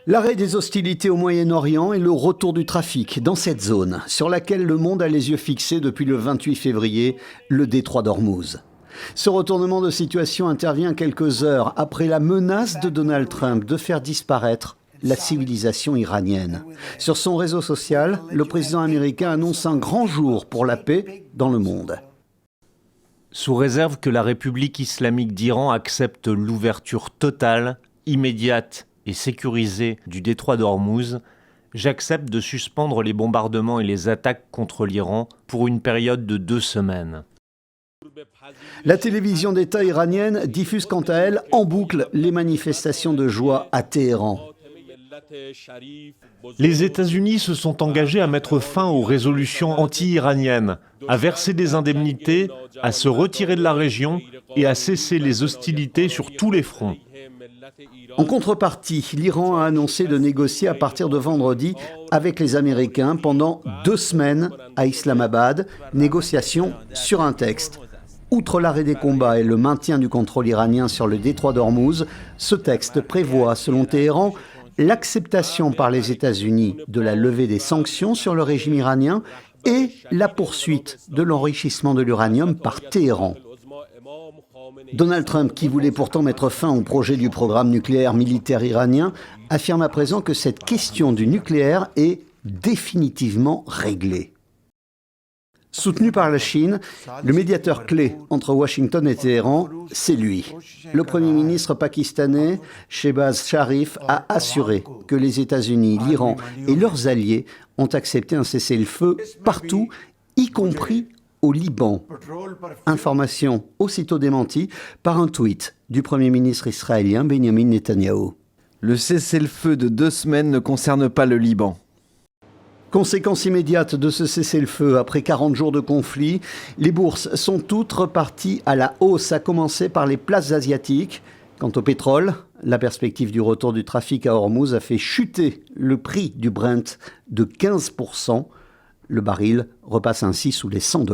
L'arrêt des hostilités au Moyen-Orient et le retour du trafic dans cette zone, sur laquelle le monde a les yeux fixés depuis le 28 février, le détroit d'Ormuz. Ce retournement de situation intervient quelques heures après la menace de Donald Trump de faire disparaître la civilisation iranienne. Sur son réseau social, le président américain annonce un grand jour pour la paix dans le monde. Sous réserve que la République islamique d'Iran accepte l'ouverture totale, immédiate et sécurisée du détroit d'Ormuz, j'accepte de suspendre les bombardements et les attaques contre l'Iran pour une période de 2 semaines. La télévision d'État iranienne diffuse quant à elle en boucle les manifestations de joie à Téhéran. Les États-Unis se sont engagés à mettre fin aux résolutions anti-iraniennes, à verser des indemnités, à se retirer de la région et à cesser les hostilités sur tous les fronts. En contrepartie, l'Iran a annoncé de négocier à partir de vendredi avec les Américains pendant 2 semaines à Islamabad, négociations sur un texte. Outre l'arrêt des combats et le maintien du contrôle iranien sur le détroit d'Ormuz, ce texte prévoit, selon Téhéran, l'acceptation par les États-Unis de la levée des sanctions sur le régime iranien et la poursuite de l'enrichissement de l'uranium par Téhéran. Donald Trump, qui voulait pourtant mettre fin au projet du programme nucléaire militaire iranien, affirme à présent que cette question du nucléaire est définitivement réglée. Soutenu par la Chine, le médiateur clé entre Washington et Téhéran, c'est lui. Le Premier ministre pakistanais, Shehbaz Sharif, a assuré que les États-Unis, l'Iran et leurs alliés ont accepté un cessez-le-feu partout, y compris au Liban. Information aussitôt démentie par un tweet du Premier ministre israélien Benjamin Netanyahou. Le cessez-le-feu de 2 semaines ne concerne pas le Liban. Conséquence immédiate de ce cessez-le-feu, après 40 jours de conflit, les bourses sont toutes reparties à la hausse, à commencer par les places asiatiques. Quant au pétrole, la perspective du retour du trafic à Ormuz a fait chuter le prix du Brent de 15%. Le baril repasse ainsi sous les $100.